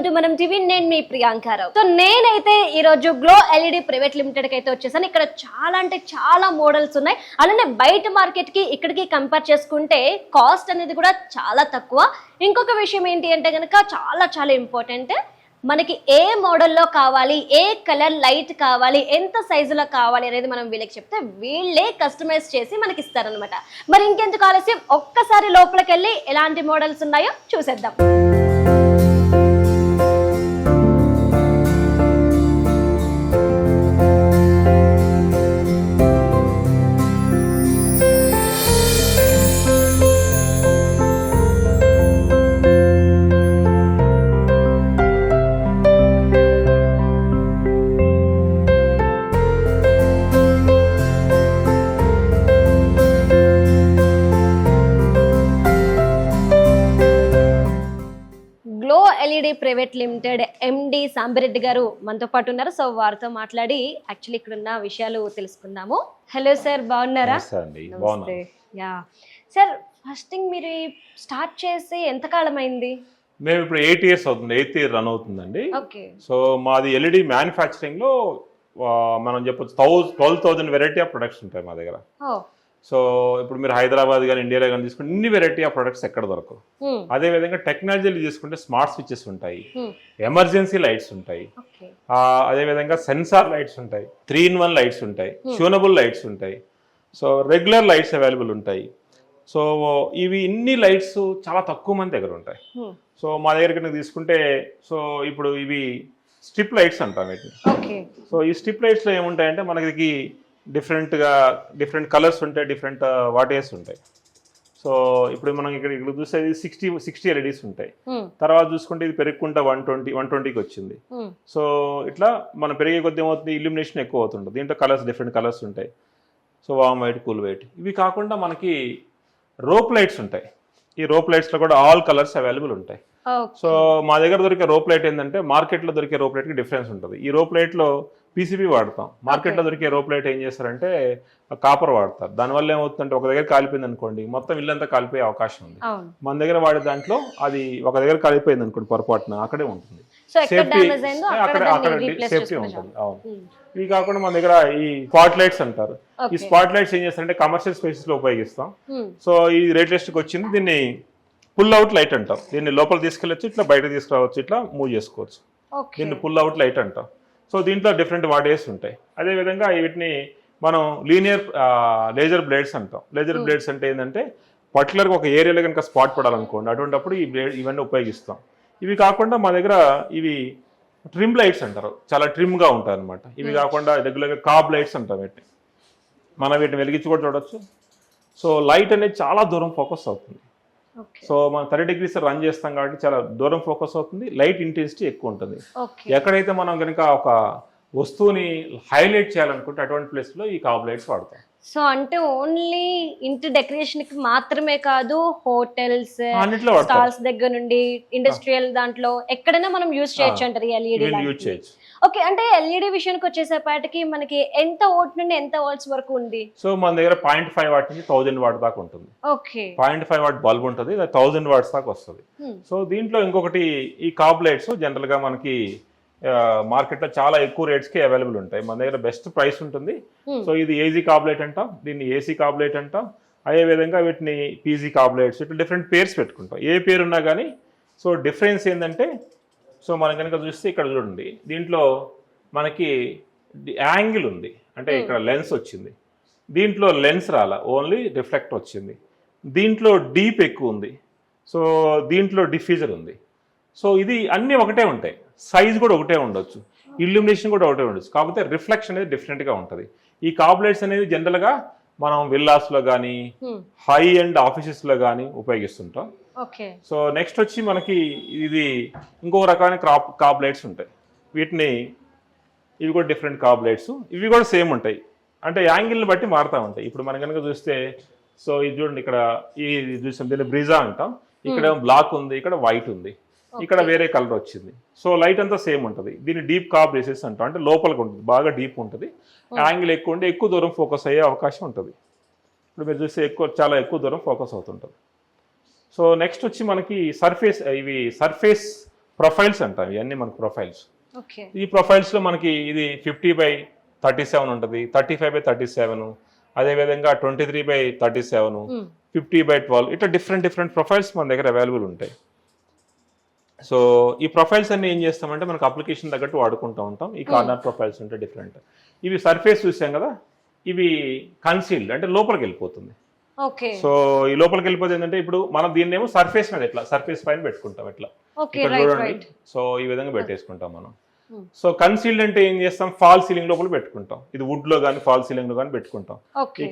To మనం TV. నేను మీ Priyanka Rao. So నేనైతే ఈ రోజు గ్లో ఎల్ఈడి ప్రైవేట్ లిమిటెడ్ కి అయితే వచ్చేసాను. ఇక్కడ చాలా అంటే చాలా మోడల్స్ ఉన్నాయి. అలానే బయట మార్కెట్ కి ఇక్కడికి కంపేర్ చేసుకుంటే కాస్ట్ అనేది కూడా చాలా తక్కువ. ఇంకొక విషయం ఏంటి అంటే కనుక చాలా చాలా ఇంపార్టెంట్, మనకి ఏ మోడల్లో కావాలి, ఏ కలర్ లైట్ కావాలి, ఎంత సైజులో కావాలి అనేది మనం వీళ్ళకి చెప్తే వీళ్ళే కస్టమైజ్ చేసి మనకి ఇస్తారనమాట. మరి ఇంకెందుకు ఆలస్యం, ఒక్కసారి లోపలికి వెళ్ళి ఎలాంటి మోడల్స్ ఉన్నాయో చూసేద్దాం. గ్లో ఎల్ఈడి ప్రైవేట్ లిమిటెడ్ ఎండి సాంబిరెడ్డి గారు మనతో పాటు ఉన్నారు. సో వారితో మాట్లాడి యాక్చువల్లీ ఇక్కడ ఉన్న విషయాలు తెలుసుకుందాము. హలో సార్, బాగున్నారా? నమస్తే. యా సార్, ఫస్ట్ థింగ్ మీరు స్టార్ట్ చేసి ఎంత కాలం అయింది? మేము ఇప్పుడు 8 years అవుతుంది, 8th year రన్ అవుతుందండి. ఓకే. సో మాది ఎల్ఈడి మ్యానుఫ్యాక్చరింగ్ లో మనం చెప్పొచ్చు 12,000 వెరైటీ ఆఫ్ ప్రొడక్ట్స్ ఉంటాయి మా దగ్గర. సో ఇప్పుడు మీరు హైదరాబాద్ కానీ ఇండియాలో కానీ తీసుకుంటే ఇన్ని వెరైటీ ఆఫ్ ప్రొడక్ట్స్ ఎక్కడ దొరకవు. అదే విధంగా టెక్నాలజీలు తీసుకుంటే స్మార్ట్ స్విచెస్ ఉంటాయి, ఎమర్జెన్సీ లైట్స్ ఉంటాయి, అదే విధంగా సెన్సార్ లైట్స్ ఉంటాయి, 3-in-1 లైట్స్ ఉంటాయి, ట్యూనబుల్ లైట్స్ ఉంటాయి, సో రెగ్యులర్ లైట్స్ అవైలబుల్ ఉంటాయి. సో ఇవి ఇన్ని లైట్స్ చాలా తక్కువ మంది దగ్గర ఉంటాయి. సో మా దగ్గర తీసుకుంటే సో ఇప్పుడు ఇవి స్ట్రిప్ లైట్స్ అంటాం వీటిని. సో ఈ స్ట్రిప్ లైట్స్లో ఏముంటాయంటే మనకి డిఫరెంట్ కలర్స్ ఉంటాయి, డిఫరెంట్ వాటేస్ ఉంటాయి. సో ఇప్పుడు మనం ఇక్కడ చూస్తే 60 ఎల్ఈడీస్ ఉంటాయి. తర్వాత చూసుకుంటే ఇది పెరుగుకుంటా 120కి వచ్చింది. సో ఇట్లా మనం పెరిగే కొద్ది ఏమవుతుంది, ఇల్యూమినేషన్ ఎక్కువ అవుతుంటుంది. దీంట్లో డిఫరెంట్ కలర్స్ ఉంటాయి. సో వామ్ వైట్, కూల్ వైట్. ఇవి కాకుండా మనకి రోప్ లైట్స్ ఉంటాయి. ఈ రోప్ లైట్స్లో కూడా ఆల్ కలర్స్ అవైలబుల్ ఉంటాయి. సో మా దగ్గర దొరికే రోప్ లైట్ ఏంటంటే మార్కెట్లో దొరికే రోప్ లైట్కి డిఫరెన్స్ ఉంటుంది. ఈ రోప్ లైట్లో పీసీబీ వాడతాం, మార్కెట్లో దొరికే రోప్ లైట్ ఏం చేస్తారంటే కాపర్ వాడతారు. దానివల్ల ఏమవుతుందంటే ఒక దగ్గర కాలిపోయింది అనుకోండి, మొత్తం ఇల్లంతా కాలిపోయే అవకాశం ఉంది. మన దగ్గర వాడే దాంట్లో అది ఒక దగ్గర కాలిపోయింది అనుకోండి పొరపాటున, అక్కడే ఉంటుంది సేఫ్టీ, అక్కడ సేఫ్టీ ఉంటుంది. అవును. ఇవి కాకుండా మన దగ్గర ఈ స్పాట్ లైట్స్ అంటారు. ఈ స్పాట్ లైట్స్ ఏం చేస్తారంటే కమర్షియల్ స్పేసెస్ లో ఉపయోగిస్తాం. సో ఈ లేటెస్ట్కి వచ్చింది, దీన్ని పుల్ అవుట్ లైట్ అంటాం. దీన్ని లోపల తీసుకెళ్ళచ్చు, ఇట్లా బయట తీసుకురావచ్చు, ఇట్లా మూవ్ చేసుకోవచ్చు. దీన్ని పుల్ అవుట్ లైట్ అంటాం. సో దీంట్లో డిఫరెంట్ వాటేస్ ఉంటాయి. అదేవిధంగా వీటిని మనం లీనియర్ లేజర్ బ్లేడ్స్ అంటాం. లేజర్ బ్లేడ్స్ అంటే ఏంటంటే పర్టికులర్గా ఒక ఏరియాలో కనుక స్పాట్ పడాలనుకోండి, అటువంటిప్పుడు ఇవన్నీ ఉపయోగిస్తాం. ఇవి కాకుండా మా దగ్గర ఇవి ట్రిమ్ లైట్స్ అంటారు, చాలా ట్రిమ్గా ఉంటాయి అనమాట. ఇవి కాకుండా రెగ్యులర్గా కాబ్ లైట్స్ అంటాం. వీటిని మనం వీటిని వెలిగించి కూడా చూడొచ్చు. సో లైట్ అనేది చాలా దూరం ఫోకస్ అవుతుంది. సో మనం 30 degrees రన్ చేస్తాం కాబట్టి చాలా దూరం ఫోకస్ అవుతుంది, లైట్ ఇంటెన్సిటీ ఎక్కువ ఉంటుంది. ఎక్కడైతే మనం కనుక ఒక వస్తువుని హైలైట్ చేయాలనుకుంటే అటువంటి ప్లేస్లో ఈ కాబ్ లైట్స్ వాడతాం. సో అంటే ఓన్లీ ఇంటి డెకరేషన్ కి మాత్రమే కాదు, హోటల్స్, స్టాల్స్ దగ్గర నుండి ఇండస్ట్రియల్ దాంట్లో ఎక్కడైనా మనం యూజ్ చేయొచ్చు అంటారు ఎల్ఈడి. ఓకే, అంటే ఎల్ఈడి విషయానికి వచ్చేసేపాటికి మనకి ఎంత వోల్ట్ నుండి ఎంత వోల్ట్స్ వరకు ఉంది? సో మన దగ్గర 0.5 వాట్ నుంచి 1000 వాట్ దాకా ఉంటుంది. ఓకే, 0.5 వాట్ బల్బ్ ఉంటుంది, 1000 వాట్స్ దాకా వస్తుంది. సో దీంట్లో ఇంకొకటి ఈ కాబ్ లైట్స్ జనరల్ గా మనకి మార్కెట్లో చాలా ఎక్కువ రేట్స్కి అవైలబుల్ ఉంటాయి. మన దగ్గర బెస్ట్ ప్రైస్ ఉంటుంది. సో ఇది ఏజీ కాబ్ లైట్ అంటాం, దీన్ని ఏసీ కాబ్ లైట్ అంటాం. అదేవిధంగా వీటిని పీజీ కాబ్ లైట్స్, ఇట్లా డిఫరెంట్ పేర్స్ పెట్టుకుంటాం. ఏ పేరు ఉన్నా కానీ సో డిఫరెన్స్ ఏంటంటే, సో మనం కనుక చూస్తే ఇక్కడ చూడండి, దీంట్లో మనకి యాంగిల్ ఉంది, అంటే ఇక్కడ లెన్స్ వచ్చింది. దీంట్లో లెన్స్ రాలా, ఓన్లీ రిఫ్లెక్ట్ వచ్చింది. దీంట్లో డీప్ ఎక్కువ ఉంది, సో దీంట్లో డిఫ్యూజర్ ఉంది. సో ఇది అన్నీ ఒకటే ఉంటాయి, సైజ్ కూడా ఒకటే ఉండొచ్చు, ఇల్యూమినేషన్ కూడా ఒకటే ఉండొచ్చు, కాకపోతే రిఫ్లెక్షన్ అనేది డిఫరెంట్గా ఉంటుంది. ఈ కాబ్ లైట్స్ అనేది జనరల్గా మనం విల్లాస్లో కానీ హై అండ్ ఆఫీసెస్లో కానీ ఉపయోగిస్తుంటాం. సో నెక్స్ట్ వచ్చి మనకి ఇది ఇంకొక రకమైన కాబ్ లైట్స్ ఉంటాయి. ఇవి కూడా డిఫరెంట్ కాబ్ లైట్స్, ఇవి కూడా సేమ్ ఉంటాయి, అంటే యాంగిల్ని బట్టి మారుతూ ఉంటాయి. ఇప్పుడు మనం కనుక చూస్తే, సో ఇది చూడండి, ఇక్కడ ఇది చూసాం, దీన్ని బ్రిజా అంటాం. ఇక్కడ బ్లాక్ ఉంది, ఇక్కడ వైట్ ఉంది, ఇక్కడ వేరే కలర్ వచ్చింది. సో లైట్ అంతా సేమ్ ఉంటుంది. దీన్ని డీప్ కాబ్ బేసెస్ అంటాం, అంటే లోపలికి ఉంటుంది, బాగా డీప్ ఉంటుంది, యాంగిల్ ఎక్కువ ఉంటే ఎక్కువ దూరం ఫోకస్ అయ్యే అవకాశం ఉంటుంది. ఇప్పుడు మీరు చూస్తే చాలా ఎక్కువ దూరం ఫోకస్ అవుతుంటుంది. సో నెక్స్ట్ వచ్చి మనకి సర్ఫేస్ ప్రొఫైల్స్ అంటాం, ఇవన్నీ మనకు ప్రొఫైల్స్. ఓకే. ఈ ప్రొఫైల్స్లో మనకి ఇది 50/37 ఉంటుంది, 35/37, అదేవిధంగా 23/37, 50/12, ఇట్లా డిఫరెంట్ ప్రొఫైల్స్ మన దగ్గర అవైలబుల్ ఉంటాయి. సో ఈ ప్రొఫైల్స్ అన్ని ఏం చేస్తామంటే మనకు అప్లికేషన్ తగ్గట్టు వాడుకుంటూ ఉంటాం. ఈ కార్నర్ ప్రొఫైల్స్ ఉంటాయి డిఫరెంట్. ఇవి సర్ఫేస్ చూసాం కదా, ఇవి కన్సీల్డ్ అంటే లోపలికి వెళ్ళిపోతుంది. ఓకే. సో ఈ లోపలికి వెళ్ళిపోతే ఏంటంటే ఇప్పుడు మనం దీన్ని ఏమో సర్ఫేస్ మీద ఇట్లా సర్ఫేస్ పైన పెట్టుకుంటాం ఇట్లా, ఇక్కడ చూడండి. సో ఈ విధంగా పెట్టేసుకుంటాం మనం. సో కన్సీల్డ్ అంటే ఏం చేస్తాం, ఫాల్ సీలింగ్ లోపల పెట్టుకుంటాం. ఇది వుడ్ లో కానీ ఫాల్ సీలింగ్ లో కానీ పెట్టుకుంటాం. ఈ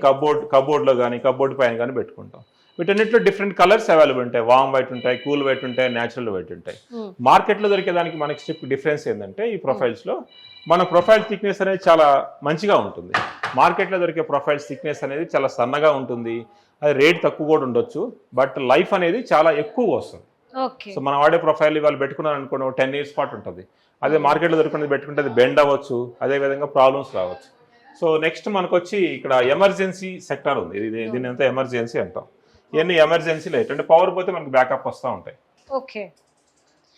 కబోర్డ్ లో కానీ కబోర్డ్ పైన కానీ పెట్టుకుంటాం. వీటన్నిటిలో డిఫరెంట్ కలర్స్ అవైలబుల్ ఉంటాయి. వామ్ వైట్ ఉంటాయి, కూల్ వైట్ ఉంటాయి, న్యాచురల్ వైట్ ఉంటాయి. మార్కెట్లో దొరికేదానికి మనకి డిఫరెన్స్ ఏంటంటే ఈ ప్రొఫైల్స్ లో మన ప్రొఫైల్ థిక్నెస్ అనేది చాలా మంచిగా ఉంటుంది. మార్కెట్లో దొరికే ప్రొఫైల్స్ థిక్నెస్ అనేది చాలా సన్నగా ఉంటుంది. అది రేట్ తక్కువ కూడా ఉండొచ్చు, బట్ లైఫ్ అనేది చాలా ఎక్కువ వస్తుంది. సో మనం వాడే ప్రొఫైల్ ఇవాళ పెట్టుకున్నాను అనుకోండి 10 years పాటు ఉంటుంది. అదే మార్కెట్లో దొరుకునేది పెట్టుకుంటే అది బెండ్ అవ్వచ్చు, అదేవిధంగా ప్రాబ్లమ్స్ రావచ్చు. సో నెక్స్ట్ మనకు వచ్చి ఇక్కడ ఎమర్జెన్సీ సెక్టర్ ఉంది. దీని అంతా ఎమర్జెన్సీ అంటాం. ఇవన్నీ ఎమర్జెన్సీ లైట్ అంటే పవర్ పోతే మనకు బ్యాకప్ వస్తూ ఉంటాయి. ఓకే.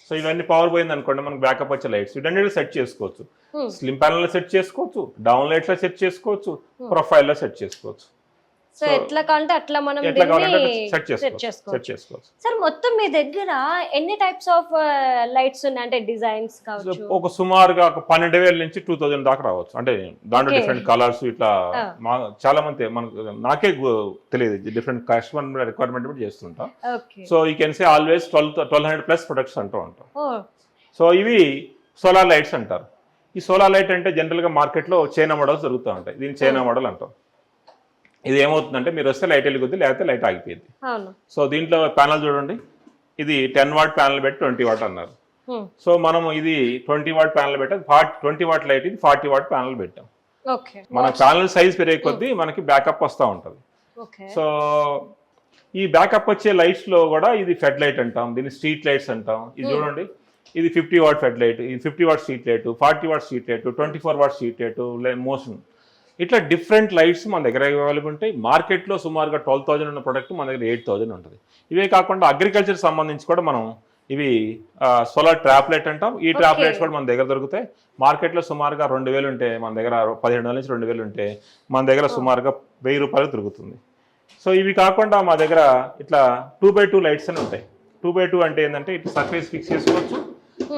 సో ఇవన్నీ పవర్ పోయింది అనుకోండి మనకు బ్యాకప్ వచ్చే లైట్స్ వీటన్నిటి సెట్ చేసుకోవచ్చు. స్లిమ్ ప్యానల్ లో సెట్ చేసుకోవచ్చు, డౌన్ లైట్ లో సెట్ చేసుకోవచ్చు, ప్రొఫైల్ లో సెట్ చేసుకోవచ్చు. సో ఎట్లా కావాలంటే అట్లా మనం సెట్ చేసుకోవచ్చు. సార్ మొత్తం మీ దగ్గర ఎన్ని టైప్స్ ఆఫ్ లైట్స్ ఉన్నాయి అంటే డిజైన్స్ కావచ్చు? ఒక సుమారుగా ఒక 12,000 నుంచి 2,000 దాకా రావచ్చు. అంటే దాంట్లో డిఫరెంట్ కలర్స్ ఇట్లా చాలా మంది మనకు నాకే తెలియదు, డిఫరెంట్ కస్టమర్ రిక్వైర్మెంట్ కూడా చేస్తుంటాం. So you can say always 1200+ products అంటూ ఉంటాం. సో ఇవి సోలార్ లైట్స్ అంటారు. ఈ సోలార్ లైట్ అంటే జనరల్ గా మార్కెట్ లో చైనా మోడల్స్ దొరుకుతూ ఉంటాయి. దీన్ని చైనా మోడల్ అంటాం. ఇది ఏమవుతుందంటే మీరు వస్తే లైట్ వెలుగుద్ది, లేకపోతే లైట్ ఆగిపోయింది. సో దీంట్లో ప్యానల్ చూడండి, ఇది 10 watt ప్యానల్ పెట్టి 20 watt అన్నారు. సో మనం ఇది 20 watt ప్యానల్ పెట్టాం, 20 watt లైట్, ఇది 40 watt ప్యానల్ పెట్టాం. మన ప్యానల్ సైజ్ పెరిగే కొద్దీ మనకి బ్యాకప్ వస్తూ ఉంటుంది. సో ఈ బ్యాకప్ వచ్చే లైట్స్ లో కూడా ఇది ఫెడ్ లైట్ అంటాం, దీన్ని స్ట్రీట్ లైట్స్ అంటాం. ఇది చూడండి, ఇది 50 watt ఫెడ్ లైట్, ఇది 50 watt street light, 40 watt street light, 24 watt street light, motion. ఇట్లా డిఫరెంట్ లైట్స్ మన దగ్గర అవైలబుల్ ఉంటాయి. మార్కెట్లో సుమారుగా 12,000 ఉన్న ప్రోడక్ట్ మన దగ్గర 8,000 ఉంటుంది. ఇవే కాకుండా అగ్రికల్చర్ సంబంధించి కూడా మనం ఇవి సోలార్ ట్రాప్ లైట్ అంటాం. ఈ ట్రాప్ లైట్స్ కూడా మన దగ్గర దొరుకుతాయి. మార్కెట్లో సుమారుగా 2,000 ఉంటే మన దగ్గర 1,500 నుంచి 2,000 ఉంటే మన దగ్గర సుమారుగా 1,000 రూపాయలు దొరుకుతుంది. సో ఇవి కాకుండా మా దగ్గర ఇట్లా 2x2 లైట్స్ అని ఉంటాయి. 2x2 అంటే ఏంటంటే ఇట్లా సర్ఫేస్ ఫిక్స్ చేసుకోవచ్చు,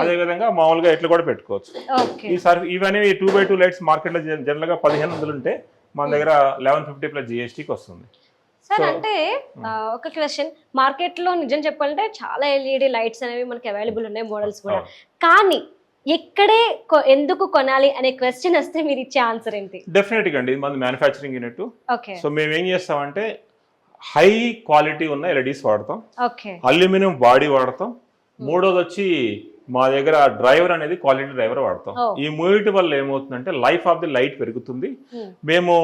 అదేవిధంగా మామూలుగా ఎట్లా కూడా పెట్టుకోవచ్చు. ఇవన్నీ 2x2 లైట్స్ మార్కెట్ లో జనరల్ గా 1,500 ఉంటే మన దగ్గర 1150+ GSTకి వస్తుంది. సార్ అంటే ఒక క్వశ్చన్, మార్కెట్ లో నిజం చెప్పాలంటే చాలా ఎల్ఈడి లైట్స్ అనేవి మనకి అవైలబుల్ ఉన్నాయి, మోడల్స్ కూడా. కానీ ఎక్కడే ఎందుకు కొనాలి అనే క్వశ్చన్ వస్తే మీరు ఇచ్చే ఆన్సర్ ఏంటి? డెఫినెట్ గా అండి, ఇది మన మ్యానుఫ్యాక్చరింగ్ యూనిట్. సో మేము ఏం చేస్తామంటే హై క్వాలిటీ ఉన్న ఎల్ఈడీస్ వాడతాం, అల్యూమినియం బాడీ వాడతాం. మూడోది వచ్చి మా దగ్గర డ్రైవర్ అనేది క్వాలిటీ డ్రైవర్ వాడతాం. ఈ మూవిటి వల్ల ఏమవుతుందంటే లైఫ్ ఆఫ్ ది లైట్ పెరుగుతుంది. మేము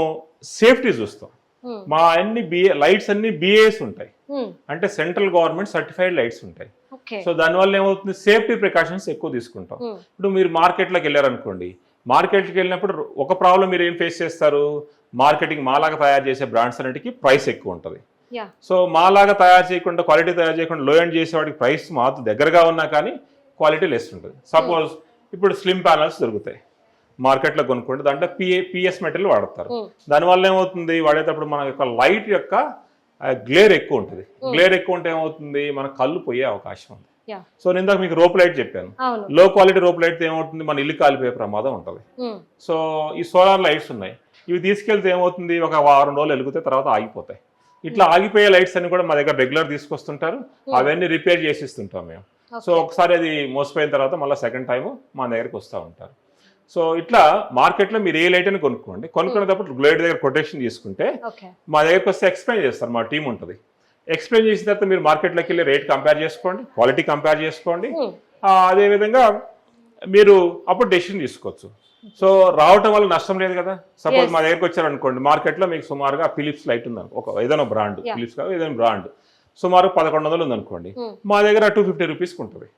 సేఫ్టీ చూస్తాం. మా లైట్స్ అన్ని బిఏఎస్ ఉంటాయి, అంటే సెంట్రల్ గవర్నమెంట్ సర్టిఫైడ్ లైట్స్ ఉంటాయి. సో దానివల్ల ఏమవుతుంది, సేఫ్టీ ప్రికాషన్స్ ఎక్కువ తీసుకుంటాం. ఇప్పుడు మీరు మార్కెట్లోకి వెళ్ళారనుకోండి, మార్కెట్కి వెళ్ళినప్పుడు ఒక ప్రాబ్లం మీరు ఏం ఫేస్ చేస్తారు, మార్కెటింగ్ మాలాగా తయారు చేసే బ్రాండ్స్ అన్నిటికీ ప్రైస్ ఎక్కువ ఉంటుంది. సో మాలాగా తయారు చేయకుండా, క్వాలిటీ తయారు చేయకుండా లో ఎండ్ చేసేవాడికి ప్రైస్ మాకు దగ్గరగా ఉన్నా కానీ క్వాలిటీ లెస్ ఉంటుంది. సపోజ్ ఇప్పుడు స్లిమ్ ప్యానల్స్ దొరుకుతాయి మార్కెట్లో కొనుక్కుంటే, దాంట్లో పిఎస్ మెటీరియల్ వాడతారు. దానివల్ల ఏమవుతుంది, వాడేటప్పుడు మన యొక్క లైట్ యొక్క గ్లేర్ ఎక్కువ ఉంటుంది. గ్లేర్ ఎక్కువ ఉంటే ఏమవుతుంది, మన కళ్ళు పోయే అవకాశం ఉంది. సో నేను ఇందాక మీకు రోప్ లైట్ చెప్పాను, లో క్వాలిటీ రోప్ లైట్ ఏమవుతుంది, మన ఇల్లు కాలిపోయే ప్రమాదం ఉంటుంది. సో ఈ సోలార్ లైట్స్ ఉన్నాయి, ఇవి తీసుకెళ్తే ఏమవుతుంది, ఒక 1 వారం రోజులు వెలిగితే తర్వాత ఆగిపోతాయి. ఇట్లా ఆగిపోయే లైట్స్ అన్ని కూడా మా దగ్గర రెగ్యులర్ తీసుకొస్తుంటారు, అవన్నీ రిపేర్ చేసిస్తుంటాం మేము. సో ఒకసారి అది మోసపోయిన తర్వాత మళ్ళీ సెకండ్ టైం మా దగ్గరికి వస్తూ ఉంటారు. సో ఇట్లా మార్కెట్లో మీరు ఏ లైట్ అని కొనుక్కునేటప్పుడు లైట్ దగ్గర కొటేషన్ తీసుకుంటే మా దగ్గరకు వస్తే ఎక్స్ప్లెయిన్ చేస్తారు, మా టీం ఉంటుంది. ఎక్స్ప్లెయిన్ చేసిన తర్వాత మీరు మార్కెట్లోకి వెళ్ళి రేట్ కంపేర్ చేసుకోండి, క్వాలిటీ కంపేర్ చేసుకోండి. అదేవిధంగా మీరు అప్పుడు డెసిషన్ తీసుకోవచ్చు. సో రావటం వల్ల నష్టం లేదు కదా. సపోజ్ మా దగ్గరకు వచ్చారనుకోండి, మార్కెట్లో మీకు సుమారుగా ఫిలిప్స్ లైట్ ఉంది అనుకో, ఏదైనా బ్రాండ్, ఫిలిప్స్ కాదు ఏదైనా బ్రాండ్, సుమారు 1,100 ఉంది అనుకోండి, మా దగ్గర 250 రూపీస్కి ఉంటుంది.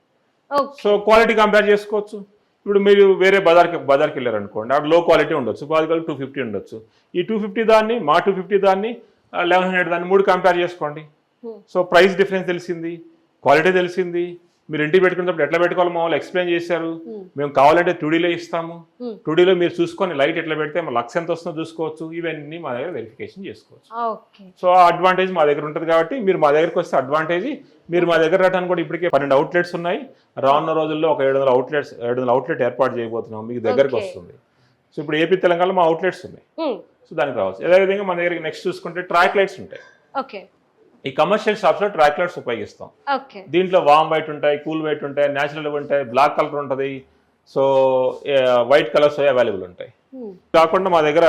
సో క్వాలిటీ కంపేర్ చేసుకోవచ్చు. ఇప్పుడు మీరు వేరే బజార్కి వెళ్ళారు అనుకోండి, అక్కడ లో క్వాలిటీ ఉండొచ్చు, 250 ఉండొచ్చు. ఈ 250 దాన్ని, మా 250 దాన్ని, 1100 దాన్ని 3 కంపేర్ చేసుకోండి. సో ప్రైస్ డిఫరెన్స్ తెలిసింది, క్వాలిటీ తెలిసింది, మీరు ఇంటికి పెట్టుకున్నప్పుడు ఎట్లా పెట్టుకోవాలి మామూలు ఎక్స్ప్లెయిన్ చేశారు. మేము కావాలంటే 2Dలో ఇస్తాము. 2Dలో మీరు చూసుకొని లైట్ ఎట్లా పెడితే మా లక్స్ ఎంత వస్తుందో చూసుకోవచ్చు. ఇవన్నీ మా దగ్గర వెరిఫికేషన్ చేసుకోవచ్చు. సో ఆ అడ్వాంటేజ్ మా దగ్గర ఉంటుంది కాబట్టి మీరు మా దగ్గరకు వస్తే అడ్వాంటేజ్. మీరు మా దగ్గర రావడానికి కూడా ఇప్పటికే 12 అవుట్లెట్స్ ఉన్నాయి. రానున్న రోజుల్లో ఒక 700 అవుట్లెట్ ఏర్పాటు చేయబోతున్నాం, మీకు దగ్గరకు వస్తుంది. సో ఇప్పుడు ఏపీ తెలంగాణలో మా అవుట్లెట్స్ ఉన్నాయి. సో దానికి రావచ్చు. అదేవిధంగా మన దగ్గర నెక్స్ట్ చూసుకుంటే ట్రాక్ లైట్స్ ఉంటాయి. ఈ కమర్షియల్ షాప్స్ లో ట్రాక్ లైట్స్ ఉపయోగిస్తాం. దీంట్లో వామ్ వైట్ ఉంటాయి, కూల్ వైట్ ఉంటాయి, న్యాచురల్ ఉంటాయి, బ్లాక్ కలర్ ఉంటుంది. సో వైట్ కలర్స్ అవైలబుల్ ఉంటాయి. కాకుండా మా దగ్గర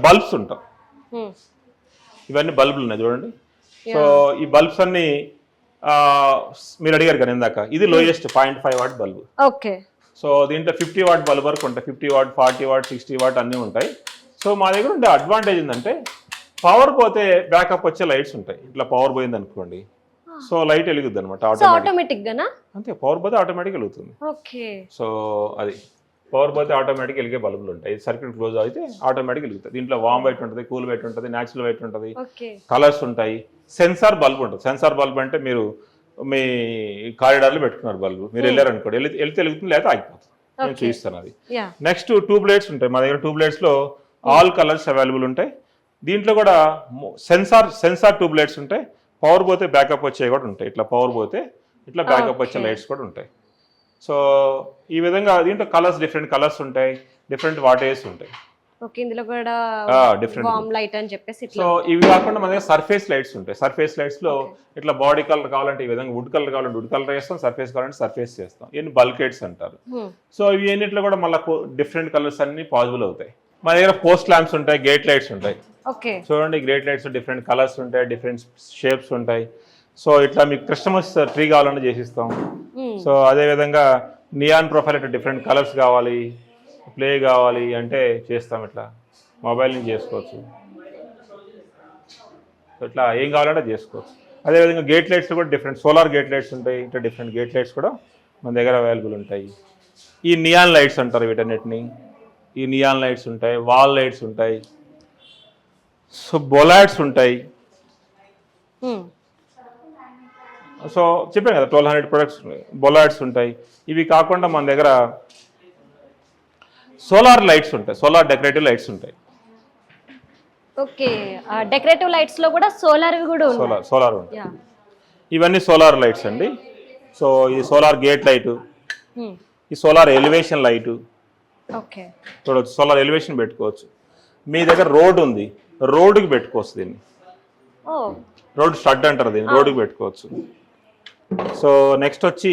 బల్బ్స్ ఉంటాం. ఇవన్నీ బల్బులు ఉన్నాయి చూడండి. సో ఈ బల్బ్స్ అన్ని మీరు అడిగారు కదా ఇందాక, ఇది లోయెస్ట్ 0.5 వాట్ బల్బు. సో దీంట్లో 50 వాట్ బల్బ్ వరకు ఉంటాయి. 50 వాట్, 40 వాట్, 60 వాట్ అన్నీ ఉంటాయి. సో మా దగ్గర ఉండే అడ్వాంటేజ్ ఏంటంటే పవర్ పోతే బ్యాకప్ వచ్చే లైట్స్ ఉంటాయి. ఇట్లా పవర్ పోయింది అనుకోండి, సో లైట్ వెలుగుద్ది అనమాట ఆటోమేటిక్ గానా. అంతే, పవర్ పోతే ఆటోమేటిక్ వెలుగుతుంది. సో అది పవర్ పోతే ఆటోమేటిక్ వెలిగే బల్బులు ఉంటాయి. సర్క్యూట్ క్లోజ్ అయితే ఆటోమేటిక్ వెలుగుతుంది. దీంట్లో వామ్ వైట్ ఉంటుంది, కూల్ వైట్ ఉంటుంది, న్యాచురల్ వైట్ ఉంటుంది, కలర్స్ ఉంటాయి. సెన్సార్ బల్బ్ ఉంటుంది. సెన్సార్ బల్బ్ అంటే మీరు మీ కారిడార్లో పెట్టుకున్నారు బల్బు, మీరు వెళ్ళారు అనుకోండి, వెళ్తే వెలుగుతుంది, లేదా ఆగిపోతుంది. నేను చూపిస్తాను అది. నెక్స్ట్ ట్యూబ్ లైట్స్ ఉంటాయి. మా దగ్గర ట్యూబ్ లైట్స్ లో ఆల్ కలర్స్ అవైలబుల్ ఉంటాయి. దీంట్లో కూడా సెన్సార్ ట్యూబ్ లైట్స్ ఉంటాయి. పవర్ పోతే బ్యాకప్ వచ్చే కూడా ఉంటాయి. ఇట్లా పవర్ పోతే ఇట్లా బ్యాకప్ వచ్చే లైట్స్ కూడా ఉంటాయి. సో ఈ విధంగా దీంట్లో కలర్స్, డిఫరెంట్ కలర్స్ ఉంటాయి, డిఫరెంట్ వాటేజ్ ఉంటాయి. ఇందులో కూడా వామ్ లైట్ అని చెప్పేసి. సో ఇవి కాకుండా మన దగ్గర సర్ఫేస్ లైట్స్ ఉంటాయి. సర్ఫేస్ లైట్స్ లో ఇట్లా బాడీ కలర్ కావాలంటే ఈ విధంగా, వుడ్ కలర్ కావాలంటే వుడ్ కలర్ చేస్తాం, సర్ఫేస్ కావాలంటే సర్ఫేస్ చేస్తాం. ఇవన్నీ బల్కెట్స్ అంటారు. సో ఇవి ఎన్నిట్లో కూడా మళ్ళీ డిఫరెంట్ కలర్స్ అన్ని పాసిబుల్ అవుతాయి. మన దగ్గర పోస్ట్ ల్యాంప్స్ ఉంటాయి, గేట్ లైట్స్ ఉంటాయి. చూడండి, గేట్ లైట్స్ డిఫరెంట్ కలర్స్ ఉంటాయి, డిఫరెంట్ షేప్స్ ఉంటాయి. సో ఇట్లా మీకు క్రిస్టమస్ ట్రీ కావాలంటే చేసిస్తాం. సో అదే విధంగా నియాన్ ప్రొఫైల్ అంటే డిఫరెంట్ కలర్స్ కావాలి, ప్లే కావాలి అంటే చేస్తాం. ఇట్లా మొబైల్ నుంచి చేసుకోవచ్చు. ఇట్లా ఏం కావాలంటే చేసుకోవచ్చు. అదేవిధంగా గేట్ లైట్స్ కూడా డిఫరెంట్ సోలార్ గేట్ లైట్స్ ఉంటాయి. ఇట్లా డిఫరెంట్ గేట్ లైట్స్ కూడా మన దగ్గర అవైలబుల్ ఉంటాయి. ఈ నియాన్ లైట్స్ అంటారు వీటన్నిటిని. ఈ నియాన్ లైట్స్ ఉంటాయి, వాల్ లైట్స్ ఉంటాయి, సో బొలాడ్స్ ఉంటాయి. సో చెప్పాను కదా 1200 ప్రొడక్ట్స్ బొలాడ్స్ ఉంటాయి. ఇవి కాకుండా మన దగ్గర సోలార్ లైట్స్ ఉంటాయి, సోలార్ డెకరేటివ్ లైట్స్ ఉంటాయి. డెకరేటివ్ లైట్స్ లో కూడా సోలార్ కూడా సోలార్ ఉంటాయి. ఇవన్నీ సోలార్ లైట్స్ అండి. సో ఇది సోలార్ గేట్ లైట్, ఈ సోలార్ ఎలివేషన్ లైట్ చూడవచ్చు. సోలార్ ఎలివేషన్ పెట్టుకోవచ్చు. మీ దగ్గర రోడ్ ఉంది, రోడ్డుకి పెట్టుకోవచ్చు. దీన్ని రోడ్ స్టడ్ అంటారు, దీన్ని రోడ్డుకి పెట్టుకోవచ్చు. సో నెక్స్ట్ వచ్చి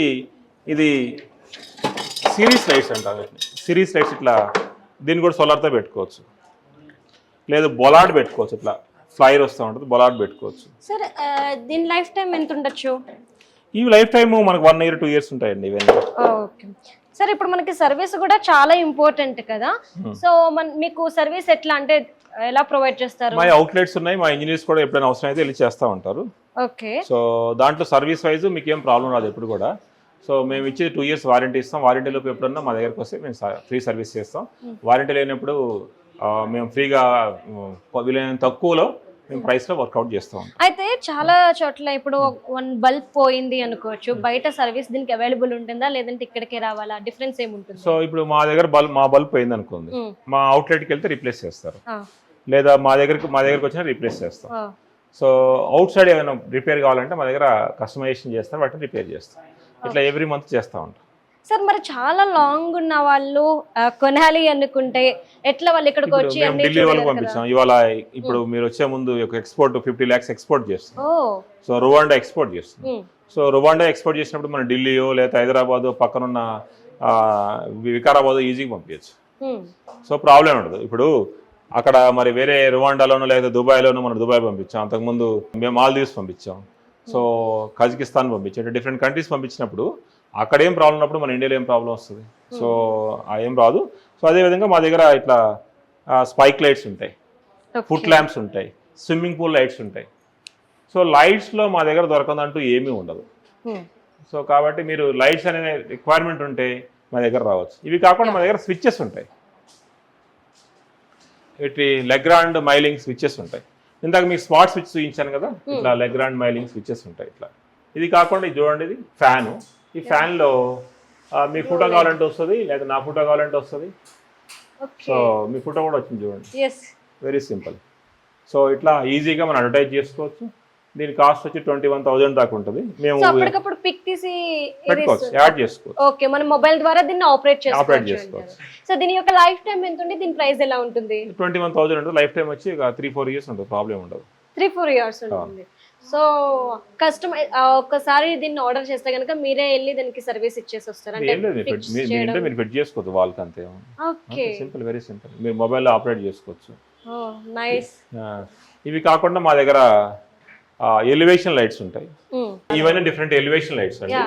ఇది సిరీస్ లైట్స్ అంటారు. సిరీస్ లైట్స్ ఇట్లా దీన్ని కూడా సోలార్తో పెట్టుకోవచ్చు. లేదు బొలాడ్ పెట్టుకోవచ్చు. ఇట్లా ఫ్లైర్ వస్తూ ఉంటుంది, బొలాడ్ పెట్టుకోవచ్చు. సార్ దీని లైఫ్ టైం ఎంత ఉండొచ్చు? ఈ లైఫ్ టైం మనకు 1 year 2 years ఉంటాయండి ఇవన్నీ. సార్ ఇప్పుడు మనకి సర్వీస్ కూడా చాలా ఇంపార్టెంట్ కదా. సో మీకు సర్వీస్ ఎట్లా అంటే ఎలా ప్రొవైడ్ చేస్తారు? మా అవుట్లెట్స్ ఉన్నాయి, మా ఇంజనీర్స్ కూడా ఎప్పుడైనా అవసరం అయితే వెళ్ళి చేస్తూ ఉంటారు. సో దాంట్లో సర్వీస్ వైజ్ మీకు ఏం ప్రాబ్లం రాదు ఎప్పుడు కూడా. సో మేము ఇచ్చే 2 years వారంటీ ఇస్తాం. వారంటీలోపు ఎప్పుడన్నా మా దగ్గరకు వస్తే మేము ఫ్రీ సర్వీస్ చేస్తాం. వారంటీ లేనప్పుడు మేము ఫ్రీగా వీలైనంత తక్కువలో మేము ప్రైస్లో వర్కౌట్ చేస్తాం. అయితే చాలా చోట్ల ఇప్పుడు 1 బల్బ్ పోయింది అనుకోవచ్చు, బయట సర్వీస్ దీనికి అవైలబుల్ ఉంటుందా లేదంటే ఇక్కడికే రావాలా? డిఫరెన్స్ ఏముంటుంది? సో ఇప్పుడు మా దగ్గర మా బల్బ్ పోయింది అనుకోండి, మా అవుట్లెట్కి వెళ్తే రీప్లేస్ చేస్తారు, లేదా మా దగ్గరకు వచ్చినా రీప్లేస్ చేస్తాం. సో అవుట్ సైడ్ ఏమైనా రిపేర్ కావాలంటే మా దగ్గర కస్టమైజేషన్ చేస్తారు, వాటిని రిపేర్ చేస్తాం. ఇట్లా ఎవ్రీ మంత్ చేస్తూ ఉంటాం. సార్ మరి చాలా లాంగ్ ఉన్న వాళ్ళు కొనాలి అనుకుంటే ఎట్లా వాళ్ళు ఇక్కడికి వచ్చి ఢిల్లీ వాళ్ళకి పంపించాం. ఇవాళ ఇప్పుడు మీరు వచ్చే ముందు ఒక ఎక్స్పోర్ట్ 50 lakhs ఎక్స్పోర్ట్ చేస్తాం. సో రువాండా ఎక్స్పోర్ట్ చేస్తాం. సో రువాండా ఎక్స్పోర్ట్ చేసినప్పుడు మనం ఢిల్లీయో లేదా హైదరాబాద్ పక్కనున్న వికారాబాద్ ఈజీగా పంపించచ్చు. సో ప్రాబ్లం ఉండదు. ఇప్పుడు అక్కడ మరి వేరే రువాండాలోనో లేదా దుబాయ్లోనో మనం దుబాయ్ పంపించాం, అంతకుముందు మేము మాల్దీవ్స్ పంపించాం, సో కజకిస్తాన్ పంపించాం. డిఫరెంట్ కంట్రీస్ పంపించినప్పుడు అక్కడ ఏం ప్రాబ్లం ఉన్నప్పుడు మన ఇండియాలో ఏం ప్రాబ్లం వస్తుంది? సో ఏం రాదు. సో అదేవిధంగా మా దగ్గర ఇట్లా స్పైక్ లైట్స్ ఉంటాయి, ఫుట్ ల్యాంప్స్ ఉంటాయి, స్విమ్మింగ్ పూల్ లైట్స్ ఉంటాయి. సో లైట్స్లో మా దగ్గర దొరకదంటూ ఏమీ ఉండదు. సో కాబట్టి మీరు లైట్స్ అనే రిక్వైర్మెంట్ ఉంటే మా దగ్గర రావచ్చు. ఇవి కాకుండా మా దగ్గర స్విచ్చెస్ ఉంటాయి. ఇటు లెగ్రాండ్ మైలింగ్ స్విచ్చెస్ ఉంటాయి. ఇందాక మీకు స్మార్ట్ స్విచ్ చూపించాను కదా, ఇట్లా లెగ్రాండ్ మైలింగ్ స్విచ్చెస్ ఉంటాయి. ఇట్లా ఇది కాకుండా ఇది చూడండి, ఇది ఫ్యాను. ఈ ఫ్యాన్లో మీ ఫోటో కావాలంటే వస్తుంది, లేదా నా ఫోటో కావాలంటే వస్తుంది. సో మీ ఫోటో కూడా వచ్చింది చూడండి, వెరీ సింపుల్. సో ఇట్లా ఈజీగా మనం అడ్వర్టైజ్ చేసుకోవచ్చు. దీని కాస్ట్ వచ్చి 21,000 దాకా ఉంటుంది. మేము అప్పటికప్పుడు పిక్ తీసి పెట్టుకోవచ్చు, యాడ్ చేసుకోవచ్చు. ఓకే, మన మొబైల్ ద్వారా దీన్ని ఆపరేట్ చేసుకోవచ్చు. సో దీని యొక్క లైఫ్ టైం ఎంత ఉంది, దీని ప్రైస్ ఎలా ఉంటుంది? 21,000 ఉంటుంది. లైఫ్ టైం వచ్చి 3-4 ఇయర్స్ ఉంటుంది, ప్రాబ్లం ఉండదు. 3-4 ఇయర్స్ ఉంటుంది. సో కస్టమర్ ఒక్కసారి దీన్ని ఆర్డర్ చేస్తే కనుక మీరే వెళ్ళి దానికి సర్వీస్ ఇచ్చేసి వస్తారు అంటే మీరు ఫిట్ చేసుకోవచ్చు వాళ్ళకి, అంతే. Okay, simple, very simple. మీరు మొబైల్లో ఆపరేట్ చేసుకోవచ్చు. నైస్. ఇవి కాకుండా మా దగ్గర ఎలివేషన్ లైట్స్ ఉంటాయి. ఇవన్నీ డిఫరెంట్ ఎలివేషన్ లైట్స్ అండి.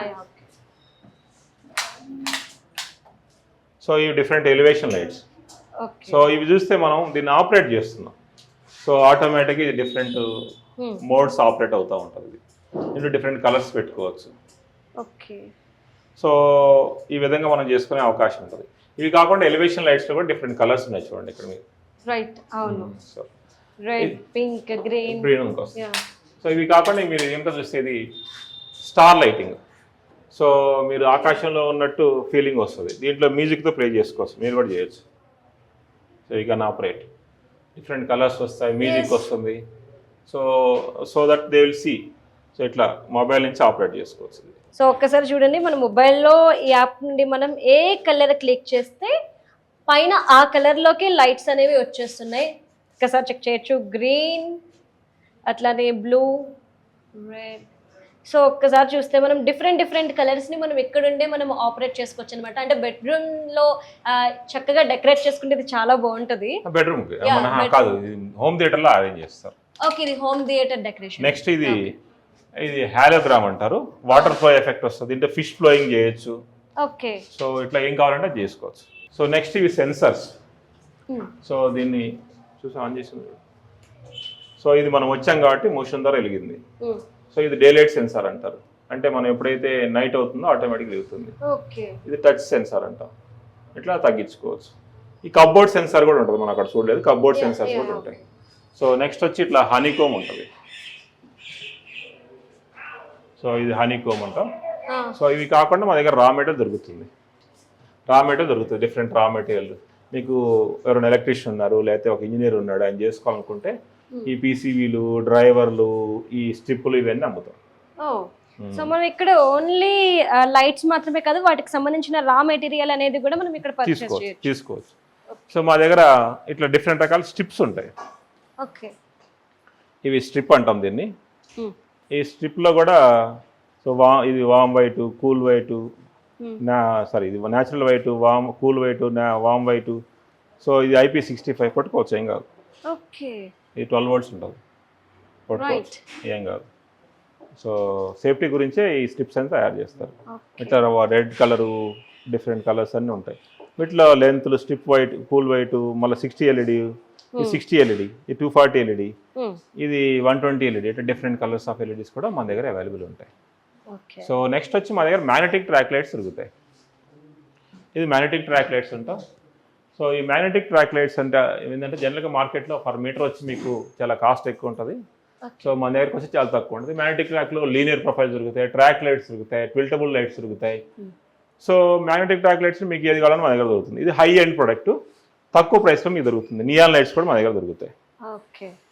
సో ఇవి డిఫరెంట్ ఎలివేషన్ లైట్స్. సో ఇవి చూస్తే మనం దీన్ని ఆపరేట్ చేస్తున్నాం. సో ఆటోమేటిక్గా ఇది డిఫరెంట్ మోడ్స్ ఆపరేట్ అవుతూ ఉంటుంది. ఇందులో డిఫరెంట్ కలర్స్ పెట్టుకోవచ్చు. ఓకే, సో ఈ విధంగా మనం చేసుకునే అవకాశం ఉంటుంది. ఇవి కాకుండా ఎలివేషన్ లైట్స్లో కూడా డిఫరెంట్ కలర్స్ ఉన్నాయి చూడండి ఇక్కడ మీరు. రైట్, అవును. సో రెడ్, పింక్, గ్రీన్ వస్తుంది. సో ఇవి కాకుండా మీరు ఏంటో చూస్తే ఇది స్టార్ లైటింగ్. సో మీరు ఆకాశంలో ఉన్నట్టు ఫీలింగ్ వస్తుంది. దీంట్లో మ్యూజిక్తో ప్లే చేసుకోవచ్చు, మీరు కూడా చేయొచ్చు. So you can operate, different colours వస్తాయి, మ్యూజిక్ వస్తుంది. So that they will see. So ఇట్లా మొబైల్ నుంచి ఆపరేట్ చేసుకోవచ్చు. సో ఒక్కసారి చూడండి, మన మొబైల్లో ఈ యాప్ నుండి మనం ఏ కలర్ క్లిక్ చేస్తే పైన ఆ కలర్లోకి లైట్స్ అనేవి వచ్చేస్తున్నాయి. ఒక్కసారి చెక్ చేయొచ్చు. గ్రీన్, అట్లానే బ్లూ, రెడ్. సో ఒక్కసారి చూస్తే మనం డిఫరెంట్ కలర్స్ని మనం ఎక్కడుండే మనం ఆపరేట్ చేసుకోవచ్చు అనమాట. అంటే బెడ్రూమ్లో చక్కగా డెకరేట్ చేసుకుంటే ఇది చాలా బాగుంటుంది. బెడ్రూమ్ కాదు, హోమ్ థియేటర్లో అరేంజ్ చేస్తారు. ఓకే, ఇది హోమ్ థియేటర్ డెకరేషన్. నెక్స్ట్ ఇది హాలోగ్రామ్ అంటారు. వాటర్ ఫ్లో ఎఫెక్ట్ వస్తుంది. దీంట్లో ఫిష్ ఫ్లోయింగ్ చేయొచ్చు. ఓకే, సో ఇట్లా ఏం కావాలంటే చేసుకోవచ్చు. సో నెక్స్ట్ ఇవి సెన్సర్స్. సో దీన్ని చూసి ఆన్ చేసింది. సో ఇది మనం వచ్చాం కాబట్టి మోషన్ ద్వారా వెలిగింది. సో ఇది డే లైట్ సెన్సార్ అంటారు. అంటే మనం ఎప్పుడైతే నైట్ అవుతుందో ఆటోమేటిక్ వెలుగుతుంది. ఇది టచ్ సెన్సార్ అంటాం. ఇట్లా తగ్గించుకోవచ్చు. ఈ కప్బోర్డ్ సెన్సార్ కూడా ఉంటుంది, మనం అక్కడ చూడలేదు. కప్బోర్డ్ సెన్సార్స్ కూడా ఉంటాయి. సో నెక్స్ట్ వచ్చి ఇట్లా హనీకోమ్ ఉంటుంది. సో ఇది హనీకోమ్ అంటాం. సో ఇవి కాకుండా మా దగ్గర రా మెటీరియల్ దొరుకుతుంది. Different raw material. మీకు ఎవరైనా ఎలక్ట్రీషియన్ ఉన్నారు, లేకపోతే ఒక ఇంజనీర్ ఉన్నాడు, ఆయన చేసుకోవాలనుకుంటే ఈ పీసీబీలు, డ్రైవర్లు, ఈ స్ట్రిప్పులు ఇవన్నీ అమ్ముతాం. సో మనం ఇక్కడ ఓన్లీ లైట్స్ మాత్రమే కాదు, వాటికి సంబంధించిన రా మెటీరియల్ అనేది కూడా మనం ఇక్కడ తీసుకోవచ్చు. సో మా దగ్గర ఇట్లా డిఫరెంట్ రకాల స్ట్రిప్స్ ఉంటాయి. ఓకే, ఇవి స్ట్రిప్ అంటాం దీన్ని. ఈ స్ట్రిప్లో కూడా సో ఇది వామ్ వైట్, కూల్ వైట్, ఇది న్యాచురల్ వైట్, కూల్ వైట్, వామ్ వైట్. సో ఇది IP65 పట్టుకోవచ్చు, ఏం కాదు. ఇది 12 volts ఉంటుంది, పట్టుకోవచ్చు, ఏం కాదు. సో సేఫ్టీ గురించే ఈ స్ట్రిప్స్ అని తయారు చేస్తారు. ఇట్లా రెడ్ కలరు, డిఫరెంట్ కలర్స్ అన్నీ ఉంటాయి. వీటిలో లెంత్లు స్ట్రిప్ వైట్, కూల్ వైట్, మళ్ళీ 60 LED, ఇది 60 LED, ఇది 240 LED, ఇది 120 LED. ఇట్లా డిఫరెంట్ కలర్స్ ఆఫ్ LEDs కూడా మన దగ్గర అవైలబుల్ ఉంటాయి. సో నెక్స్ట్ వచ్చి మా దగ్గర మ్యాగ్నెటిక్ ట్రాక్ లైట్స్ దొరుకుతాయి. ఇది మ్యాగ్నెటిక్ ట్రాక్ లైట్స్ అంటాం. సో ఈ మ్యాగ్నెటిక్ ట్రాక్ లైట్స్ అంటే ఏంటంటే జనరల్గా మార్కెట్లో పర్ మీటర్ వచ్చి మీకు చాలా కాస్ట్ ఎక్కువ ఉంటుంది. సో మన దగ్గరకు వచ్చి చాలా తక్కువ ఉంటుంది. మ్యాగ్నెటిక్ ట్రాక్లో లీనియర్ ప్రొఫైల్స్ దొరుకుతాయి, ట్రాక్ లైట్స్ దొరుకుతాయి, ట్విల్టబుల్ లైట్స్ దొరుకుతాయి. సో మ్యాగ్నెటిక్ ట్రాక్ లైట్స్ మీకు ఏది కావాలని మన దగ్గర దొరుకుతుంది. ఇది హై ఎండ్ ప్రొడక్ట్, తక్కువ ప్రైస్లో మీకు దొరుకుతుంది. నియాన్ లైట్స్ కూడా మన దగ్గర దొరుకుతాయి.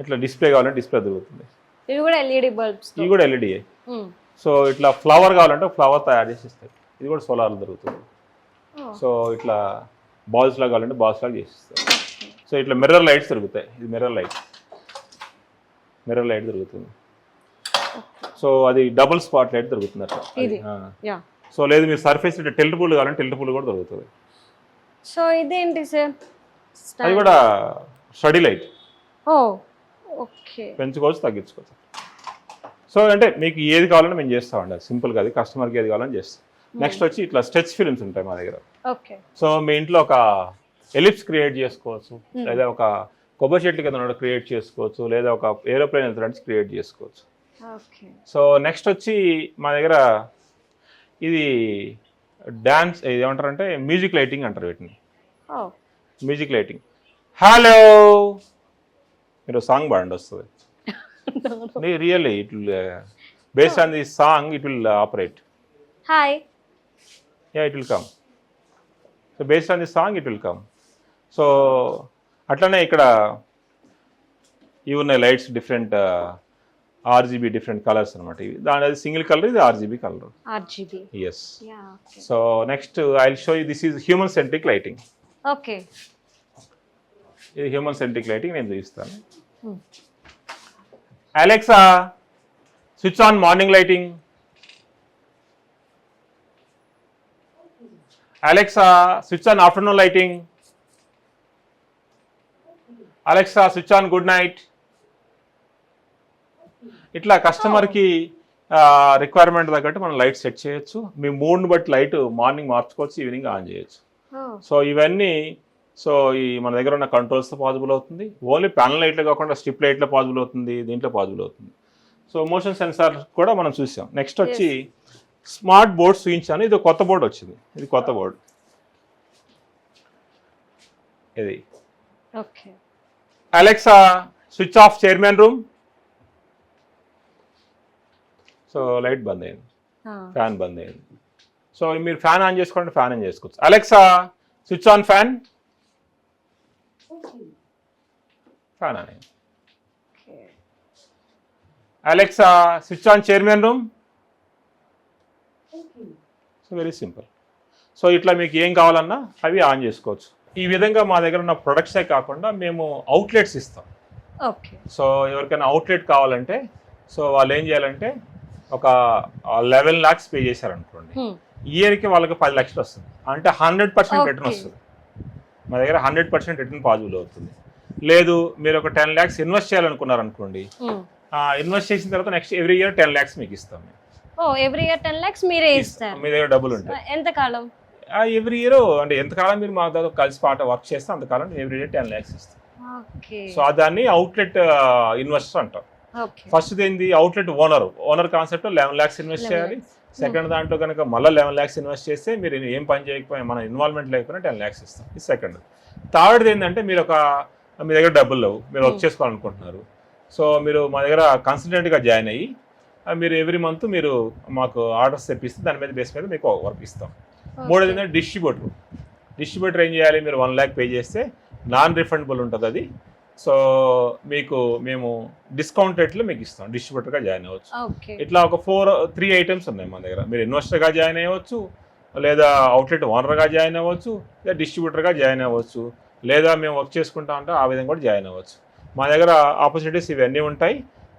ఇట్లా డిస్ప్లే కావాలంటే డిస్ప్లే దొరుకుతుంది. ఇవి కూడా ఎల్ఈడి బల్బ్స్, ఇవి కూడా ఎల్ఈడి. సో ఇట్లా ఫ్లవర్ కావాలంటే ఫ్లవర్ తయారు చేసి ఇస్తారు. ఇది కూడా సోలార్లో దొరుకుతుంది. సో ఇట్లా బాల్స్ లాగా కావాలంటే బాల్స్ లాగా చేసిస్తారు. సో ఇట్లా మిర్రర్ లైట్స్ దొరుకుతాయి. ఇది మిర్రర్ లైట్ దొరుకుతుంది. సో అది డబుల్ స్పాట్ లైట్ దొరుకుతుంది అట్లా. సో లేదు మీరు సర్ఫేస్ టెల్టబుల్ కావాలంటే టెల్టబుల్ కూడా దొరుకుతుంది. సో ఇదేంటి సార్? అది కూడా స్టడీ లైట్. ఓకే, పెంచుకోవచ్చు, తగ్గించుకోవచ్చు. సో అంటే మీకు ఏది కావాలని మేము చేస్తామండి. అది సింపుల్గా, అది కస్టమర్కి ఏది కావాలని చేస్తాం. నెక్స్ట్ వచ్చి ఇట్లా స్ట్రెచ్ ఫిల్మ్స్ ఉంటాయి మా దగ్గర. సో మీ ఇంట్లో ఒక ఎలిప్స్ క్రియేట్ చేసుకోవచ్చు, లేదా ఒక కొబ్బరి చెట్ల కింద క్రియేట్ చేసుకోవచ్చు, లేదా ఒక ఏరోప్లేన్ వెళ్తానికి క్రియేట్ చేసుకోవచ్చు. సో నెక్స్ట్ వచ్చి మా దగ్గర ఇది డాన్స్, ఇది ఏమంటారంటే మ్యూజిక్ లైటింగ్ అంటారు వీటిని. Music lighting. హలో, మీరు సాంగ్ పాడండి వస్తుంది. Really it based on the song it will operate. Hi. Yeah, it will come. So based on the song it will come. So అట్లనే ఇక్కడ ఇవి ఉన్నాయి lights different RGB different colours అనమాట. ఇవి దాని సింగిల్ కలర్, ఇది RGB colour. RGB. Yes. So next I will show you this is human centric lighting. Okay. ఇది human centric lighting నేను చూపిస్తాను. Alexa switch on morning lighting. Alexa, switch on afternoon lighting. Alexa, switch on good night. ఇట్లా కస్టమర్కి requirement తగ్గట్టు మనం light set చేయొచ్చు. మీ మూడ్ని బట్టి లైట్ మార్నింగ్ మార్చుకోవచ్చు, ఈవినింగ్ ఆన్ చేయొచ్చు. సో ఇవన్నీ ఈ మన దగ్గర ఉన్న కంట్రోల్స్తో పాసిబుల్ అవుతుంది. ఓన్లీ ప్యానల్ లైట్లో కాకుండా స్ట్రిప్ లైట్లో పాసిబుల్ అవుతుంది, దీంట్లో పాసిబుల్ అవుతుంది. సో మోషన్ సెన్సార్ కూడా మనం చూసాం. నెక్స్ట్ వచ్చి స్మార్ట్ బోర్డ్ చూపించాను. ఇది కొత్త బోర్డు వచ్చింది, ఇది కొత్త బోర్డు. ఇది Alexa switch off chairman room. So light బంద్ అయింది, ఫ్యాన్ బంద్ అయింది. సో మీరు ఫ్యాన్ ఆన్ చేసుకోండి, ఫ్యాన్ ఆన్ చేసుకోవచ్చు. Alexa switch on fan. Fan on అయింది. Alexa switch on chairman room. So very simple. So ఇట్లా మీకు ఏం కావాలన్నా అవి ఆన్ చేసుకోవచ్చు. ఈ విధంగా మా దగ్గర ఉన్న ప్రొడక్ట్సే కాకుండా మేము అవుట్లెట్స్ ఇస్తాం. ఓకే. సో ఎవరికైనా అవుట్లెట్ కావాలంటే సో వాళ్ళు ఏం చేయాలంటే ఒక 11 lakhs పే చేశారనుకోండి, ఇయర్కి వాళ్ళకి 10 లక్షలు వస్తుంది. అంటే 100% రిటర్న్ వస్తుంది. మా దగ్గర 100% రిటర్న్ పాజిబుల్ అవుతుంది. లేదు మీరు ఒక 10 lakhs ఇన్వెస్ట్ చేయాలనుకున్నారనుకోండి, ఇన్వెస్ట్ చేసిన తర్వాత నెక్స్ట్ ఎవ్రీ ఇయర్ 10 lakhs మీకు ఇస్తాం. ఎవ్రీ ఇయర్ 10 lakhs మీరే ఇస్తారు. మీ దగ్గర డబ్బులు ఉంటాయి. ఎంత కాలం? ఎవ్రీ ఇయర్ అంటే ఎంతకాలం మీరు మా దగ్గర కలిసి పాట వర్క్ చేస్తే అంతకాలం ఎవ్రీ ఇయర్ 10 lakhs ఇస్తాం. సో దాన్ని అవుట్లెట్ ఇన్వెస్టర్ అంటాం. ఫస్ట్ ఏంది outlet owner concept 11 lakhs invest చేయాలి. సెకండ్ దాంట్లో కనుక మళ్ళీ 11 lakhs ఇన్వెస్ట్ చేస్తే మీరు ఏం పని చేయకపోయినా మన ఇన్వాల్వ్మెంట్ లేకపోయినా 10 lakhs ఇస్తాం. ఇది సెకండ్. థర్డ్ ఏంటంటే మీరు మీ దగ్గర డబ్బులు లేవు, మీరు వర్క్ చేసుకోవాలనుకుంటున్నారు. సో మీరు మా దగ్గర కన్సల్టెంట్గా జాయిన్ అయ్యి మీరు ఎవ్రీ మంత్ మీరు మాకు ఆర్డర్స్ తెప్పిస్తే దాని మీద బేస్ మీద మీకు వర్క్ ఇస్తాం. మూడోది ఏంటంటే డిస్ట్రిబ్యూటర్ ఏం చేయాలి, మీరు 1 lakh పే చేస్తే నాన్ రిఫండబుల్ ఉంటుంది అది. సో మీకు మేము డిస్కౌంట్ రేట్లో మీకు ఇస్తాం, డిస్ట్రిబ్యూటర్గా జాయిన్ అవ్వచ్చు. ఇట్లా ఒక 3 ఐటమ్స్ ఉన్నాయి మన దగ్గర. మీరు ఇన్వెస్టర్గా జాయిన్ అవ్వచ్చు, లేదా అవుట్లెట్ ఓనర్గా జాయిన్ అవ్వచ్చు, లేదా డిస్ట్రిబ్యూటర్గా జాయిన్ అవ్వచ్చు, లేదా మేము వర్క్ చేసుకుంటా ఉంటే ఆ విధంగా కూడా జాయిన్ అవ్వచ్చు. మా దగ్గర ఆపర్చునిటీస్ ఇవన్నీ ఉంటాయి.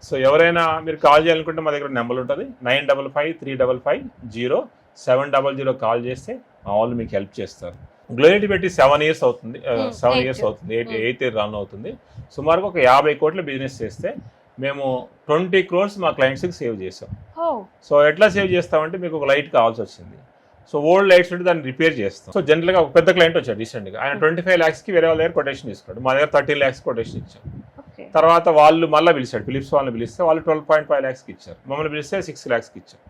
సో ఎవరైనా మీరు కాల్ చేయాలనుకుంటే మా దగ్గర నెంబర్ ఉంటుంది 9553550700 కాల్ చేస్తే మా వాళ్ళు మీకు హెల్ప్ చేస్తారు. గ్లోయల్టీ పెట్టి 7 years అవుతుంది, 7 years అవుతుంది, 8th year రన్ అవుతుంది. సుమారుగా ఒక 50 కోట్ల బిజినెస్ చేస్తే మేము 20 crores మా క్లయింట్స్కి సేవ్ చేసాం. సో ఎట్లా సేవ్ చేస్తామంటే మీకు ఒక లైట్ కావాల్సి వచ్చింది. సో ఓల్డ్ లైట్స్ ఉంటే దాన్ని రిపేర్ చేస్తాం. సో జనరల్గా ఒక పెద్ద క్లయింట్ వచ్చాడు రీసెంట్గా, ఆయన 25 lakhsకి వేరే వాళ్ళ దగ్గర కొటేషన్ తీసుకున్నాడు. మా దగ్గర 13 lakhs కొటేషన్ ఇచ్చాం. తర్వాత వాళ్ళు మళ్ళీ పిలిచాడు, ఫిలిప్స్ వాళ్ళని పిలిస్తే వాళ్ళు 12.5 lakhsకి ఇచ్చారు. మమ్మల్ని పిలిస్తే 6 lakhsకి ఇచ్చారు.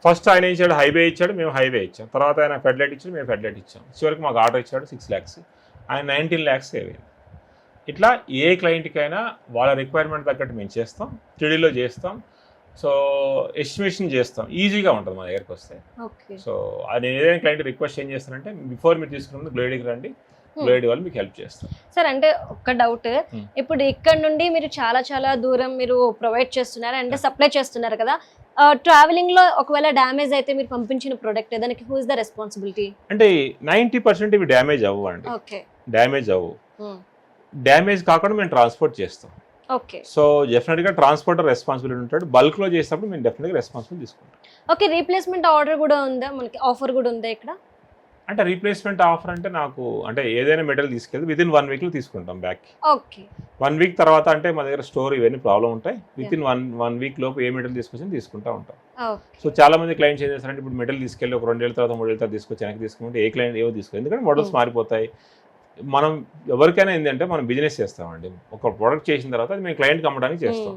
ఫస్ట్ ఆయన ఇచ్చాడు హైవే ఇచ్చాడు, మేము హైవే ఇచ్చాం. తర్వాత ఆయన ఫెడ్లైట్ ఇచ్చాడు, మేము ఫెడ్లైట్ ఇచ్చాం. చివరికి మాకు ఆర్డర్ ఇచ్చాడు 6 lakhs, ఆయన 19 lakhs సేవ్ అయింది. ఇట్లా ఏ క్లయింట్కైనా వాళ్ళ రిక్వైర్మెంట్ తగ్గట్టు మేము చేస్తాం, 3Dలో చేస్తాం. సో ఎస్టిమేషన్ చేస్తాం, ఈజీగా ఉంటుంది మా దగ్గరికి వస్తే. సో నేను ఏదైనా క్లయింట్ రిక్వెస్ట్ ఏం చేస్తానంటే బిఫోర్ మీరు తీసుకున్న ముందు గ్లోయిడీకి రండి, గ్లోయిడీ వాళ్ళు మీకు హెల్ప్ చేస్తారు. సార్ అంటే ఒక డౌట్, ఇప్పుడు ఇక్కడ నుండి మీరు చాలా దూరం మీరు ప్రొవైడ్ చేస్తున్నారు అంటే సప్లై చేస్తున్నారు కదా, ట్రావెలింగ్ లో ఒకవేళ డ్యామేజ్ అయితే మీరు పంపించిన ప్రోడక్ట్ దానికి హూ ఇస్ ద రెస్పాన్సిబిలిటీ? అంటే 90% ఇవి డ్యామేజ్ అవ్వు అండి. డ్యామేజ్ అవ్వు. డ్యామేజ్ కాకుండా మేము ట్రాన్స్పోర్ట్ చేస్తాం. ఓకే. సో డెఫినెట్గా ట్రాన్స్పోర్టర్ రెస్పాన్సిబిలిటీ ఉంటాడు. బల్క్ లో చేసినప్పుడు మేము డెఫినెట్గా రెస్పాన్సిబిలిటీ తీసుకుంటాం. ఓకే. రీప్లేస్మెంట్ ఆర్డర్ కూడా ఉందా, మనకి ఆఫర్ కూడా ఉందా ఇక్కడ? అంటే రీప్లేస్మెంట్ ఆఫర్ అంటే నాకు అంటే ఏదైనా మెటీరియల్ తీసుకెళ్తే వితిన్ 1 weekలో తీసుకుంటాం బ్యాక్. ఓకే. 1 week తర్వాత అంటే మా దగ్గర స్టోర్ ఇవన్నీ ప్రాబ్లం ఉంటాయి. వితిన్ వన్ వీక్ లోపు ఏ మెటీరియల్ తీసుకొచ్చి తీసుకుంటా ఉంటాం. సో చాలా మంది క్లయింట్స్ ఏం చేస్తారంటే ఇప్పుడు మెటీరియల్ తీసుకెళ్ళి ఒక 2 ఏళ్ళ తర్వాత 3 ఏళ్ళ తర్వాత తీసుకొచ్చి వెనక్కి తీసుకుంటే ఏ క్లయింట్ ఏవో తీసుకోవాలి, ఎందుకంటే మోడల్స్ మారిపోతాయి. మనం ఎవరికైనా ఏంటంటే మనం బిజినెస్ చేస్తామండి, ఒక ప్రోడక్ట్ చేసిన తర్వాత అది మేము క్లయింట్కి అమ్మడానికి చేస్తాం.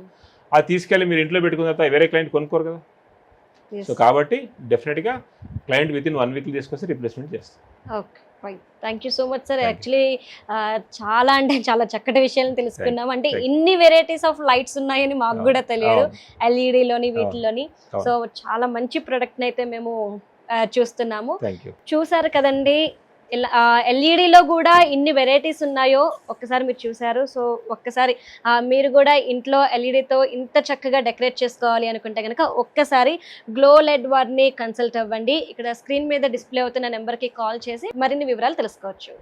అది తీసుకెళ్ళి మీరు ఇంట్లో పెట్టుకున్న తర్వాత వేరే క్లయింట్ కొనుక్కోరు కదా. Yes. సో కాబట్టి డెఫినెట్గా క్లయింట్ విత్ ఇన్ 1 వీక్ తీసుకొస్తే రిప్లేస్మెంట్ చేస్తాం. Okay right, thank you so much sir. Thank you. Actually చాలా అంటే చాలా చక్కటి విషయాలను తెలుసుకున్నాం. అంటే Thank you. ఇన్ని వెరైటీస్ ఆఫ్ లైట్స్ ఉన్నాయని మాకు కూడా తెలియదు, ఎల్ఈడిలోని వీటిలోని. అవును. సో చాలా మంచి ప్రోడక్ట్ని అయితే మేము చూస్తున్నాము. Thank you. చూసారు కదండి, ఎల్ఈడిలో కూడా ఇన్ని వెరైటీస్ ఉన్నాయో ఒక్కసారి మీరు చూసారు. సో ఒక్కసారి మీరు కూడా ఇంట్లో ఎల్ఈడితో ఇంత చక్కగా డెకరేట్ చేసుకోవాలి అనుకుంటే కనుక ఒక్కసారి గ్లో లెడ్ వారిని కన్సల్ట్ అవ్వండి. ఇక్కడ స్క్రీన్ మీద డిస్ప్లే అవుతున్న నెంబర్కి కాల్ చేసి మరిన్ని వివరాలు తెలుసుకోవచ్చు.